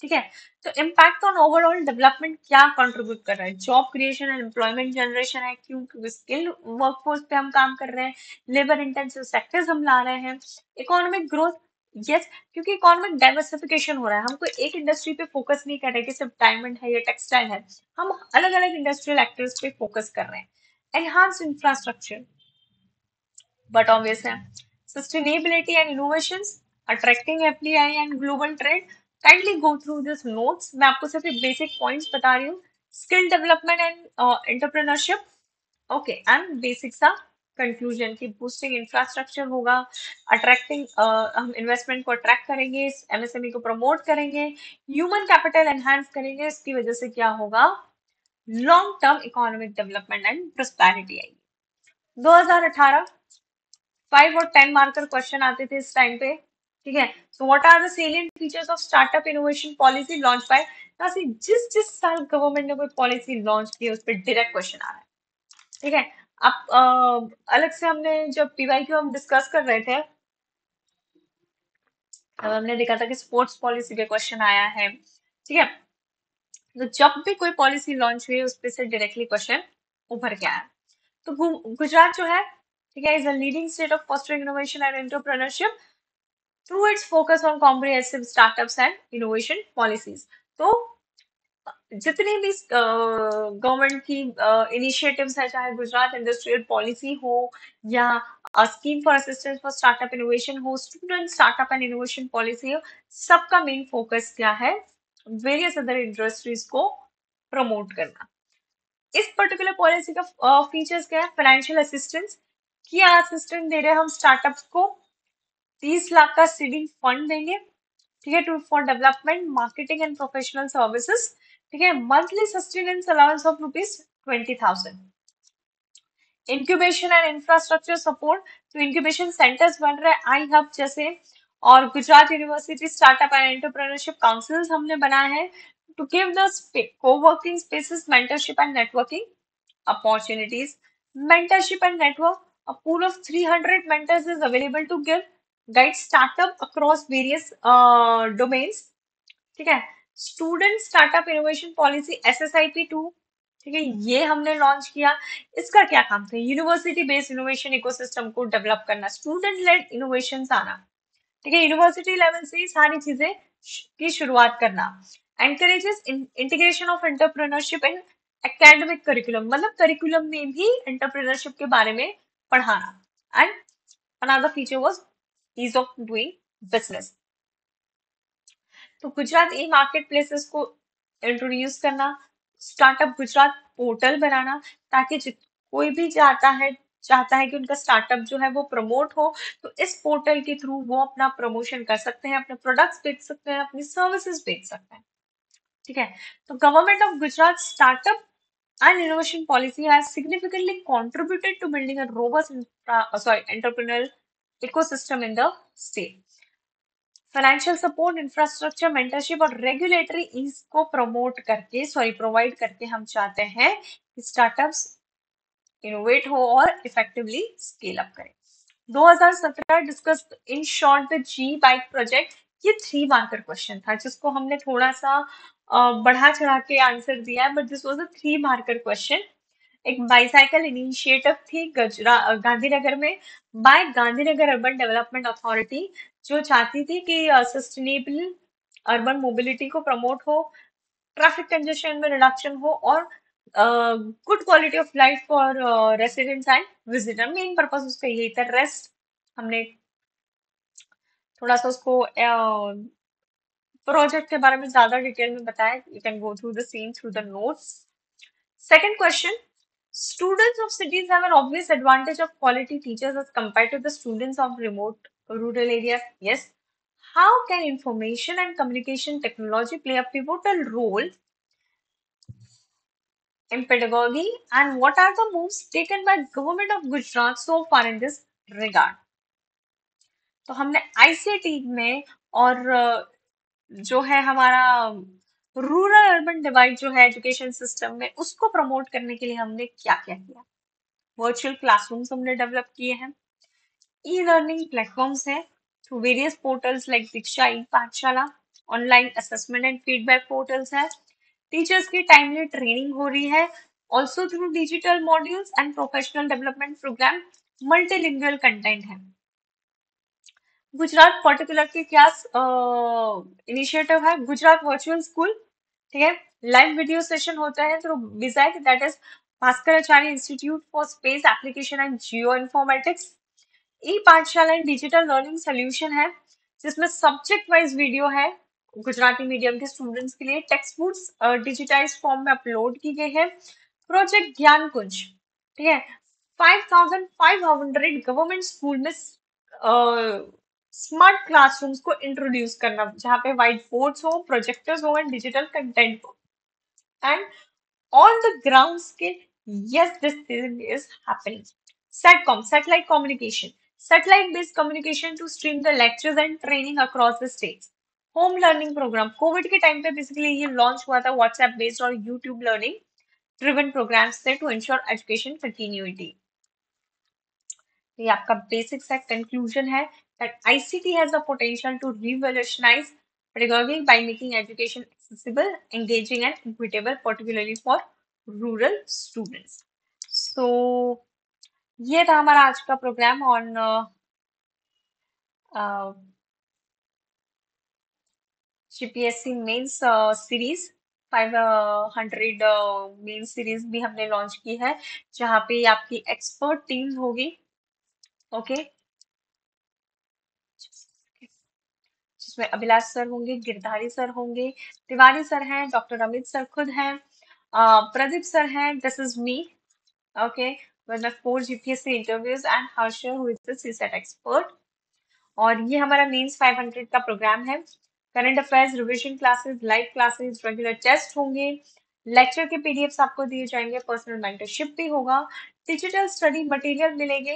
ठीक है, तो इम्पैक्ट ऑन ओवरऑल डेवलपमेंट क्या कंट्रीब्यूट कर रहा है, job creation and employment generation है, क्योंकि स्किल वर्कफोर्स पे हम काम कर रहे हैं, लेबर इंटेंसिव सेक्टर्स हम ला रहे हैं, इकोनॉमिक ग्रोथ, यस, क्योंकि इकोनॉमिक डाइवर्सिफिकेशन हो रहा है, हम कोई एक इंडस्ट्री पे फोकस नहीं कर रहे कि सिर्फ डायमंड है या टेक्सटाइल है, हम अलग अलग इंडस्ट्रियल एक्टर्स पे फोकस कर रहे हैं। एनहांस इंफ्रास्ट्रक्चर, but obvious है, sustainability and innovations, attracting FDI and global trade, kindly go through this notes, मैं आपको सिर्फ बेसिक पॉइंट्स बता रही हूँ। Skill development and entrepreneurship, okay, and basic सा कंक्लूजन की बूस्टिंग इंफ्रास्ट्रक्चर होगा, अट्रैक्टिंग, हम इन्वेस्टमेंट को अट्रैक्ट करेंगे, एमएसएमई को प्रमोट करेंगे, ह्यूमन कैपिटल एनहांस करेंगे, इसकी वजह से क्या होगा, long term economic development and prosperity आएगी। 2018 5 और 10 मार्कर क्वेश्चन आते थे इस टाइम पे। ठीक है, so what are the salient features of startup innovation policy launch by, ऐसे जिस जिस साल गवर्नमेंट ने कोई पॉलिसी लॉन्च की है उस पर डायरेक्ट क्वेश्चन आ रहा है। ठीक है, अब अलग से हमने जब पीवाई क्यू हम डिस्कस कर रहे थे, तब हमने देखा था कि स्पोर्ट्स पॉलिसी पे क्वेश्चन आया है। ठीक है, तो जब भी कोई पॉलिसी लॉन्च हुई उस पे से डायरेक्टली क्वेश्चन उभर के आया। तो गुजरात जो है, ठीक है, is a leading state of fostering innovation and entrepreneurship through its focus on comprehensive startups and innovation policies। तो जितनी भी गवर्नमेंट की इनिशिएटिव्स है, चाहे गुजरात इंडस्ट्रियल पॉलिसी हो या scheme for assistance for startup innovation हो, student startup and innovation policy हो, सबका मेन फोकस क्या है, वेरियस अदर इंडस्ट्रीज को प्रमोट करना। इस पर्टिकुलर पॉलिसी का फीचर्स क्या है, फाइनेंशियल असिस्टेंस, क्या असिस्टेंस दे रहे हैं हम स्टार्टअप्स को, 30 लाख का सीडिंग फंड देंगे, ठीक है, to for development marketing and professional services. ठीक है, monthly sustenance allowance of ₹20,000। Incubation and infrastructure support, तो इंक्यूबेशन सेंटर्स बन रहे हैं, आई हब जैसे, और Gujarat university startup and entrepreneurship councils हमने बनाए हैं to give the co-working spaces, mentorship and networking opportunities. Mentorship and network, a pool of 300 mentors is available to give guide startup across various domains. ठीक है। Student startup innovation policy SSIP 2, ठीक है, ये हमने launch किया। इसका क्या काम था? यूनिवर्सिटी बेस्ड इनोवेशन इकोसिस्टम को डेवलप करना, स्टूडेंट लेड इनोवेशन आना, ठीक है, यूनिवर्सिटी लेवल से ही सारी चीजें की शुरुआत करना। Encourages integration of entrepreneurship in academic curriculum, मतलब करिकुलम में भी एंटरप्रेन्योरशिप के बारे में पढ़ाना। And another feature was ease of doing business. तो गुजरात ई मार्केट प्लेसेस को इंट्रोड्यूस करना, स्टार्टअप गुजरात पोर्टल बनाना, ताकि कोई भी चाहता है कि उनका स्टार्टअप जो है वो प्रमोट हो, तो इस पोर्टल के थ्रू वो अपना प्रमोशन कर सकते हैं, अपने प्रोडक्ट्स बेच सकते हैं, अपनी सर्विसेज बेच सकते हैं। ठीक है। तो government of Gujarat startup and innovation policy has significantly contributed to building a robust entrepreneurial ecosystem in the state. Financial support, infrastructure, mentorship और रेगुलेटरी ईज को प्रोवाइड करके हम चाहते हैं कि स्टार्टअप्स इनोवेट हो और इफेक्टिवली स्केल अप करें। 2017 discuss in short the G bike project. ये 3 मार्कर क्वेश्चन था जिसको हमने थोड़ा सा बढ़ा चढ़ा के आंसर दिया है, but this was a 3 marker question. एक बाईसाइकिल इनिशिएटिव थी गांधीनगर में by Gandhinagar urban development authority, जो चाहती थी कि सस्टेनेबल अर्बन मोबिलिटी को प्रमोट हो, ट्रैफिक कंजेशन में रिडक्शन हो और good quality of life for residents and visitor. Main purpose उसका यही था। रेस्ट हमने थोड़ा सा उसको प्रोजेक्ट के बारे में ज्यादा डिटेल में बताया। You can go through the same through the notes. Second question, students of cities have an obvious advantage of quality teachers as compared to the students of remote rural areas. Yes. How can information and communication technology play a pivotal role in pedagogy, and what are the moves taken by government of Gujarat so far in this regard? तो हमने ICT में और जो है हमारा rural urban divide जो है education system में, उसको प्रमोट करने के लिए हमने क्या क्या किया? वर्चुअल क्लासरूम्स हमने डेवलप किए हैं, ई लर्निंग प्लेटफॉर्म्स हैं through various portals like Diksha, e Pathshala, online assessment and feedback portals है, टीचर्स की टाइमली ट्रेनिंग हो रही है, also through digital modules and professional development programme, multilingual content है। गुजरात पर्टिकुलर के क्या इनिशिएटिव है? गुजरात वर्चुअल स्कूल, ठीक है, लाइव वीडियो सेशन होता है through BISAG, that is Bhaskaracharya institute for space application and geo informatics. E Pathshala and digital learning solution है जिसमें सब्जेक्ट वाइज वीडियो है गुजराती मीडियम के स्टूडेंट्स के लिए, टेक्स्ट बुक्स डिजिटाइज फॉर्म में अपलोड की गई है। प्रोजेक्ट ज्ञान कुंज, ठीक है, 5500 गवर्नमेंट स्कूल में स्मार्ट क्लासरूम्स को इंट्रोड्यूस करना, जहाँ पे व्हाइट बोर्ड्स हो, प्रोजेक्टर्स हो एंड डिजिटल कंटेंट हो, and on the ground scale, yes, this thing is happening. SATCOM, satellite communication, satellite based communication to stream the lectures and training across the states. Home learning programme Covid के time पे basically ये launch हुआ था, WhatsApp based और YouTube learning driven programmes थे to ensure education continuity. ये आपका basic सा कंक्लूजन है that ICT has the potential to revolutionize pedagogy by making education accessible, engaging and equitable, particularly for rural students. So ये था हमारा आज का programme on GPSC mains series. 500 main series भी हमने लॉन्च की है, जहाँ पे आपकी एक्सपर्ट टीम्स होगी। ओके, जिसमें अभिलाष सर होंगे, गिरधारी सर होंगे, तिवारी सर हैं, डॉक्टर अमित सर खुद हैं, प्रदीप सर हैं, this is me, okay, with my 4 GPSC interviews and Harsha who is the CSAT expert। और ये हमारा मेंस 500 का प्रोग्राम है। Current affairs, revision classes, live classes, regular test होंगे, लेक्चर के पीडीएफ्स आपको दिए जाएंगे, पर्सनल मेंटरशिप भी होगा, डिजिटल स्टडी मटेरियल मिलेंगे।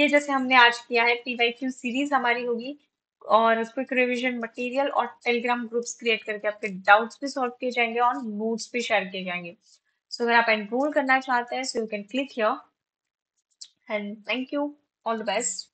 ये जैसे हमने आज किया है, PYQ सीरीज हमारी होगी, और क्विक रिवीजन मटेरियल और टेलीग्राम ग्रुप्स क्रिएट करके आपके डाउट्स भी सॉल्व किए जाएंगे और नोट्स भी शेयर किए जाएंगे. सो अगर आप एनरोल करना चाहते हैं, so you can click here. And thank you. All the best.